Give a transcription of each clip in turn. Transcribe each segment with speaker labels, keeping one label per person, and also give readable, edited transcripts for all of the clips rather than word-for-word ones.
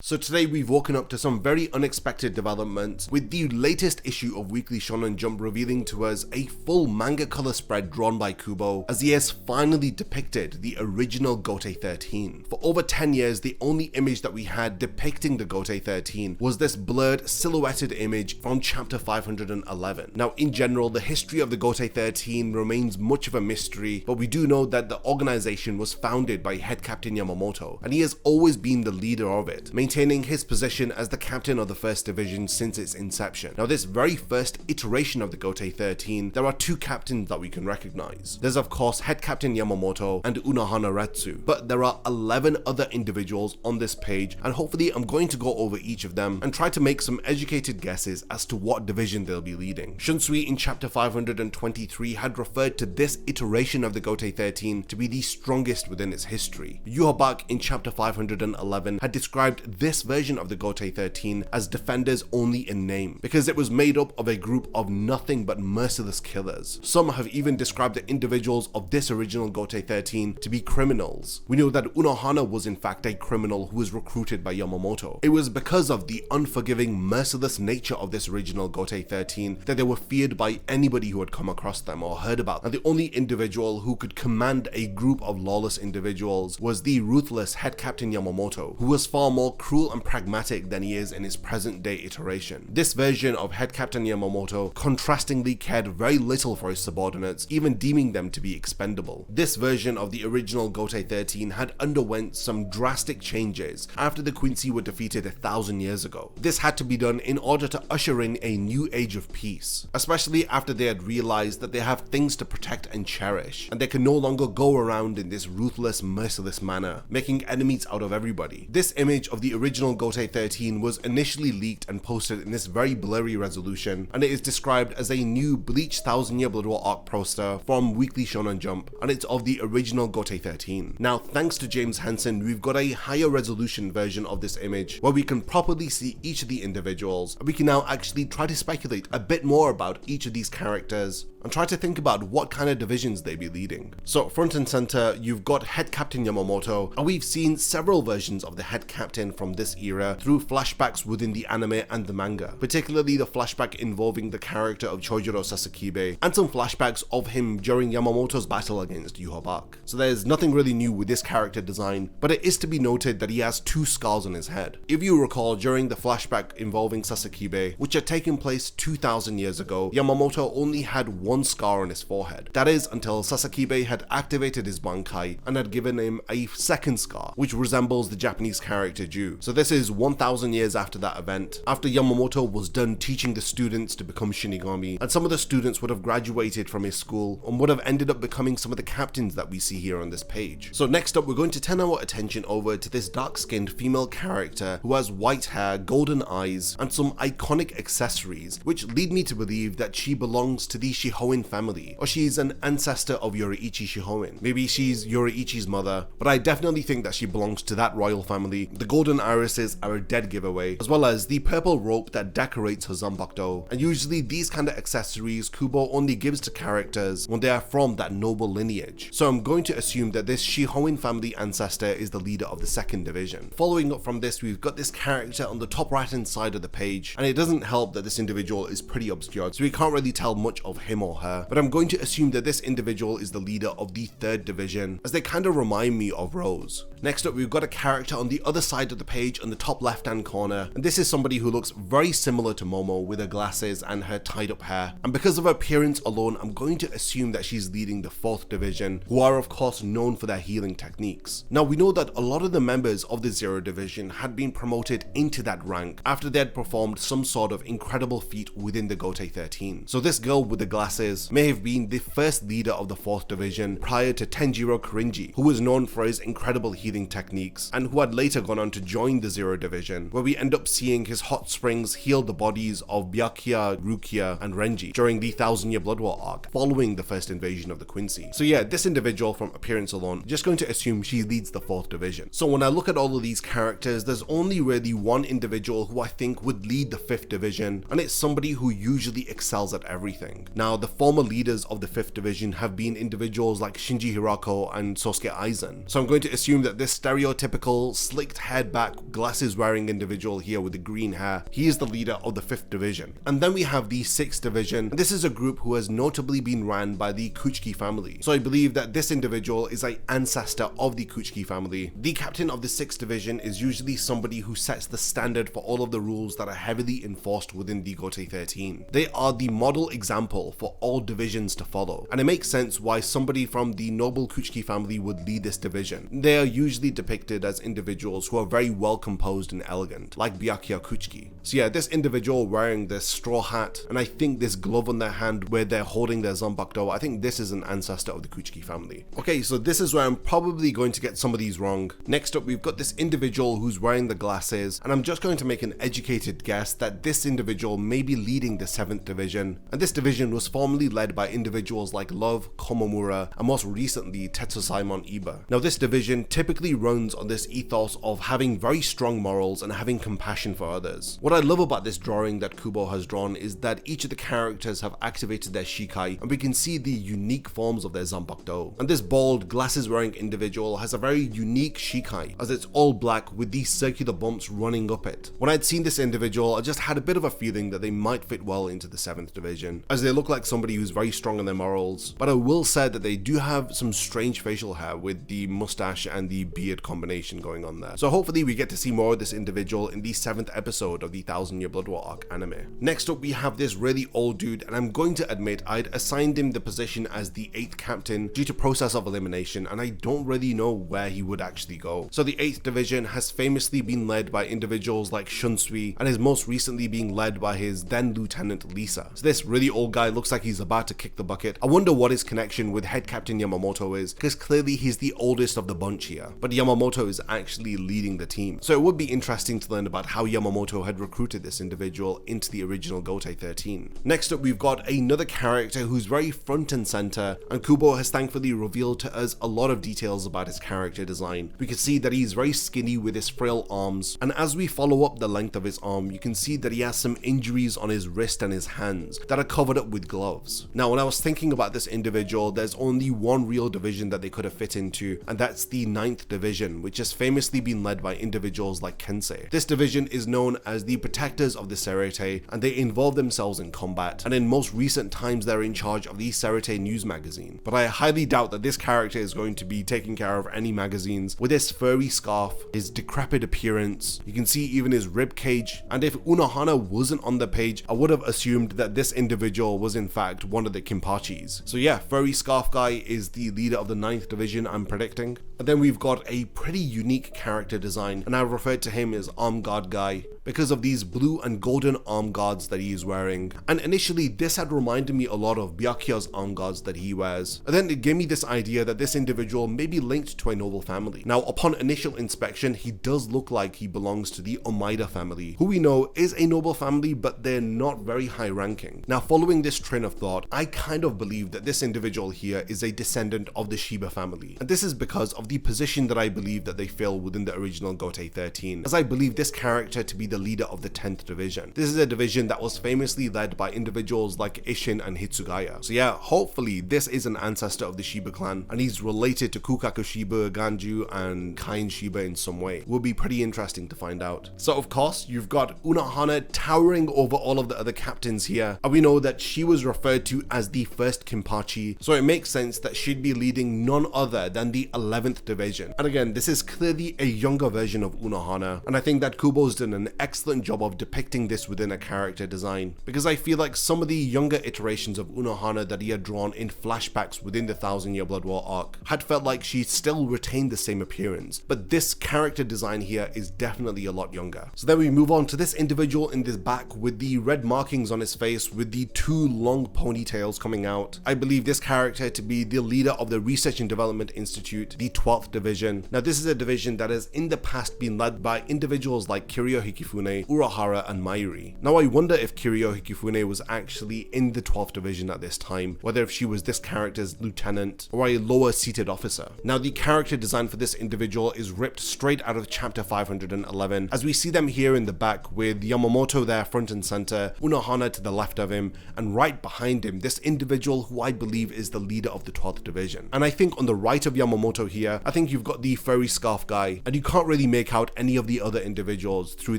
Speaker 1: So today we've woken up to some very unexpected developments, with the latest issue of Weekly Shonen Jump revealing to us a full manga color spread drawn by Kubo, as he has finally depicted the original Gotei 13. For over 10 years, the only image that we had depicting the Gotei 13 was this blurred, silhouetted image from chapter 511. Now, in general, the history of the Gotei 13 remains much of a mystery, but we do know that the organization was founded by head captain Yamamoto, and he has always been the leader of it, maintaining his position as the captain of the first division since its inception. Now, this very first iteration of the Gotei 13, there are two captains that we can recognize. There's of course head captain Yamamoto and Unohana Retsu, but there are 11 other individuals on this page, and hopefully I'm going to go over each of them and try to make some educated guesses as to what division they'll be leading. Shunsui in chapter 523 had referred to this iteration of the Gotei 13 to be the strongest within its history. Yuhabak in chapter 511 had described this version of the Gotei 13 as defenders only in name, because it was made up of a group of nothing but merciless killers. Some have even described the individuals of this original Gotei 13 to be criminals. We know that Unohana was in fact a criminal who was recruited by Yamamoto. It was because of the unforgiving, merciless nature of this original Gotei 13 that they were feared by anybody who had come across them or heard about them. And the only individual who could command a group of lawless individuals was the ruthless head captain Yamamoto, who was far more cruel and pragmatic than he is in his present day iteration. This version of head captain Yamamoto contrastingly cared very little for his subordinates, even deeming them to be expendable. This version of the original Gotei 13 had underwent some drastic changes after the Quincy were defeated 1,000 years ago. This had to be done in order to usher in a new age of peace, especially after they had realized that they have things to protect and cherish, and they can no longer go around in this ruthless, merciless manner, making enemies out of everybody. This image of the original Gotei 13 was initially leaked and posted in this very blurry resolution, and it is described as a new BLEACH 1000 Year Blood War Arc poster from Weekly Shonen Jump, and it's of the original Gotei 13. Now, thanks to James Hansen, we've got a higher resolution version of this image where we can properly see each of the individuals, and we can now actually try to speculate a bit more about each of these characters and try to think about what kind of divisions they'd be leading. So front and center, you've got head captain Yamamoto, and we've seen several versions of the head captain from this era through flashbacks within the anime and the manga, particularly the flashback involving the character of Chojuro Sasakibe, and some flashbacks of him during Yamamoto's battle against Yuhabak. So there's nothing really new with this character design, but it is to be noted that he has two scars on his head. If you recall, during the flashback involving Sasakibe, which had taken place 2,000 years ago, Yamamoto only had one scar on his forehead. That is until Sasakibe had activated his Bankai and had given him a second scar, which resembles the Japanese character Ju. So this is 1,000 years after that event, after Yamamoto was done teaching the students to become Shinigami, and some of the students would have graduated from his school and would have ended up becoming some of the captains that we see here on this page. So next up, we're going to turn our attention over to this dark-skinned female character who has white hair, golden eyes, and some iconic accessories, which lead me to believe that she belongs to the Shihoin family, or she's an ancestor of Yoriichi Shihoin. Maybe she's Yoriichi's mother, but I definitely think that she belongs to that royal family. The golden irises are a dead giveaway, as well as the purple rope that decorates her zanbakuto, and usually these kind of accessories Kubo only gives to characters when they are from that noble lineage. So I'm going to assume that this Shihoin family ancestor is the leader of the second division. Following up from this, we've got this character on the top right hand side of the page, and it doesn't help that this individual is pretty obscure, so we can't really tell much of him or her, but I'm going to assume that this individual is the leader of the third division, as they kind of remind me of Rose. Next up, we've got a character on the other side of the page on the top left hand corner, and this is somebody who looks very similar to Momo with her glasses and her tied up hair, and because of her appearance alone, I'm going to assume that she's leading the fourth division, who are of course known for their healing techniques. Now, we know that a lot of the members of the Zero division had been promoted into that rank after they had performed some sort of incredible feat within the Gotei 13. So this girl with the glasses may have been the first leader of the fourth division prior to Tenjiro Korinji, who was known for his incredible healing techniques and who had later gone on to join the Zero division, where we end up seeing his hot springs heal the bodies of Byakuya, Rukia, and Renji during the 1000 Year Blood War arc following the first invasion of the Quincy. So yeah, this individual from appearance alone, just going to assume she leads the fourth division. So when I look at all of these characters, there's only really one individual who I think would lead the fifth division, and it's somebody who usually excels at everything. Now, the former leaders of the fifth division have been individuals like Shinji Hirako and Sosuke Aizen, so I'm going to assume that this stereotypical slicked head back black, glasses wearing individual here with the green hair, he is the leader of the 5th division. And then we have the 6th division. This is a group who has notably been ran by the Kuchiki family. So I believe that this individual is an ancestor of the Kuchiki family. The captain of the 6th division is usually somebody who sets the standard for all of the rules that are heavily enforced within the Gotei 13. They are the model example for all divisions to follow, and it makes sense why somebody from the noble Kuchiki family would lead this division. They are usually depicted as individuals who are very well composed and elegant, like Byakuya Kuchiki. So yeah, this individual wearing this straw hat, and I think this glove on their hand where they're holding their zanbakudo, I think this is an ancestor of the Kuchiki family. Okay, so this is where I'm probably going to get some of these wrong. Next up, we've got this individual who's wearing the glasses, and I'm just going to make an educated guess that this individual may be leading the 7th division, and this division was formerly led by individuals like Love, Komomura, and most recently Tetsusaimon Iba. Now this division typically runs on this ethos of having very strong morals and having compassion for others. What I love about this drawing that Kubo has drawn is that each of the characters have activated their shikai, and we can see the unique forms of their zanbakudo. And this bald, glasses wearing individual has a very unique shikai, as it's all black with these circular bumps running up it. When I'd seen this individual, I just had a bit of a feeling that they might fit well into the 7th division, as they look like somebody who's very strong in their morals. But I will say that they do have some strange facial hair with the mustache and the beard combination going on there. So hopefully we get to see more of this individual in the 7th episode of the 1000-Year Blood War arc anime. Next up, we have this really old dude, and I'm going to admit I'd assigned him the position as the 8th captain due to process of elimination, and I don't really know where he would actually go. So the 8th division has famously been led by individuals like Shunsui, and is most recently being led by his then lieutenant Lisa. So this really old guy looks like he's about to kick the bucket. I wonder what his connection with head captain Yamamoto is, because clearly he's the oldest of the bunch here, but Yamamoto is actually leading the team. So it would be interesting to learn about how Yamamoto had recruited this individual into the original Gotei 13. Next up, we've got another character who's very front and center, and Kubo has thankfully revealed to us a lot of details about his character design. We can see that he's very skinny with his frail arms, and as we follow up the length of his arm, you can see that he has some injuries on his wrist and his hands that are covered up with gloves. Now, when I was thinking about this individual, there's only one real division that they could have fit into, and that's the 9th division, which has famously been led by individuals like Kensei. This division is known as the protectors of the Serete, and they involve themselves in combat, and in most recent times they're in charge of the Serete news magazine. But I highly doubt that this character is going to be taking care of any magazines. With his furry scarf, his decrepit appearance, you can see even his rib cage, and if Unohana wasn't on the page, I would have assumed that this individual was in fact one of the Kinpachis. So yeah, furry scarf guy is the leader of the 9th division, I'm predicting. And then we've got a pretty unique character design, and I referred to him as Arm Guard Guy because of these blue and golden arm guards that he is wearing. And initially this had reminded me a lot of Byakuya's arm guards that he wears. And then it gave me this idea that this individual may be linked to a noble family. Now, upon initial inspection, he does look like he belongs to the Omaida family, who we know is a noble family, but they're not very high ranking. Now, following this train of thought, I kind of believe that this individual here is a descendant of the Shiba family. And this is because of the position that I believe that they fill within the original Gotei 13, as I believe this character to be the leader of the 10th division. This is a division that was famously led by individuals like Ishin and Hitsugaya. So yeah, hopefully this is an ancestor of the Shiba clan, and he's related to Kukaku Shiba, Ganju, and Kain Shiba in some way. Will be pretty interesting to find out. So of course, you've got Unohana towering over all of the other captains here, and we know that she was referred to as the first Kinpachi, so it makes sense that she'd be leading none other than the 11th division. And again, this is clearly a younger version of Unohana, and I think that Kubo's done an excellent job of depicting this within a character design, because I feel like some of the younger iterations of Unohana that he had drawn in flashbacks within the 1000-Year Blood War arc had felt like she still retained the same appearance, but this character design here is definitely a lot younger. So then we move on to this individual in this back with the red markings on his face with the two long ponytails coming out. I believe this character to be the leader of the Research and Development Institute, the 12th division. Now this is a division that has in the past been led by individuals like Kiryohiki Mifune, Urahara, and Mayuri. Now I wonder if Kiryu Hikifune was actually in the 12th Division at this time, whether if she was this character's lieutenant or a lower seated officer. Now the character design for this individual is ripped straight out of chapter 511, as we see them here in the back with Yamamoto there front and center, Unohana to the left of him, and right behind him this individual who I believe is the leader of the 12th Division. And I think on the right of Yamamoto here, I think you've got the furry scarf guy, and you can't really make out any of the other individuals through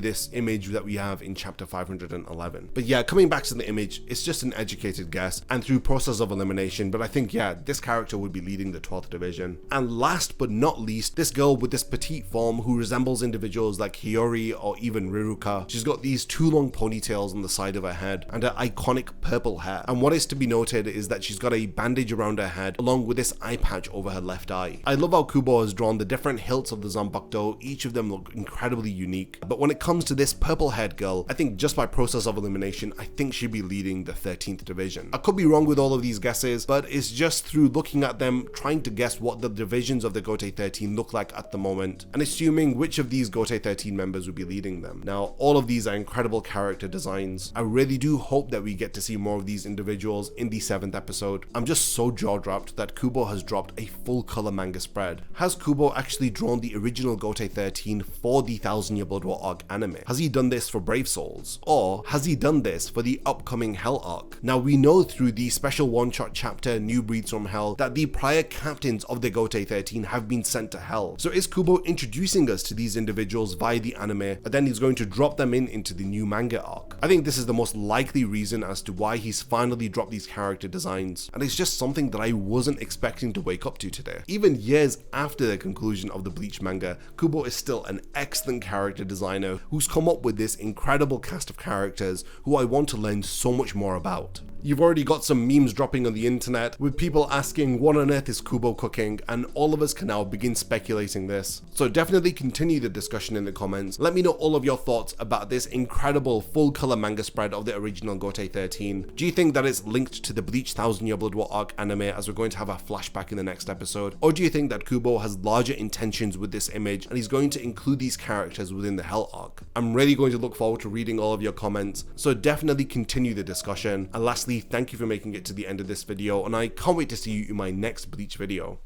Speaker 1: this image that we have in chapter 511. But yeah, coming back to the image, it's just an educated guess and through process of elimination, but I think yeah, this character would be leading the 12th Division. And last but not least, this girl with this petite form who resembles individuals like Hiyori or even Riruka. She's got these two long ponytails on the side of her head and her iconic purple hair. And what is to be noted is that she's got a bandage around her head along with this eye patch over her left eye. I love how Kubo has drawn the different hilts of the Zanbakuto. Each of them look incredibly unique. But when it comes to this purple haired girl, I think just by process of elimination, I think she'd be leading the 13th Division. I could be wrong with all of these guesses, but it's just through looking at them, trying to guess what the divisions of the Gotei 13 look like at the moment, and assuming which of these Gotei 13 members would be leading them. Now, all of these are incredible character designs. I really do hope that we get to see more of these individuals in the 7th episode. I'm just so jaw-dropped that Kubo has dropped a full color manga spread. Has Kubo actually drawn the original Gotei 13 for the 1000 Year Blood War arc anime? Has he done this for Brave Souls? Or has he done this for the upcoming Hell arc? Now we know through the special one-shot chapter New Breeds from Hell that the prior captains of the Gotei 13 have been sent to Hell. So is Kubo introducing us to these individuals via the anime, and then he's going to drop them into the new manga arc? I think this is the most likely reason as to why he's finally dropped these character designs, and it's just something that I wasn't expecting to wake up to today. Even years after the conclusion of the Bleach manga, Kubo is still an excellent character designer who's come up with this incredible cast of characters who I want to learn so much more about. You've already got some memes dropping on the internet with people asking what on earth is Kubo cooking, and all of us can now begin speculating this. So definitely continue the discussion in the comments. Let me know all of your thoughts about this incredible full color manga spread of the original Gotei 13. Do you think that it's linked to the Bleach 1000 Year Blood War arc anime, as we're going to have a flashback in the next episode? Or do you think that Kubo has larger intentions with this image and he's going to include these characters within the Hell arc? I'm really going to look forward to reading all of your comments, so definitely continue the discussion. And lastly, thank you for making it to the end of this video, and I can't wait to see you in my next Bleach video.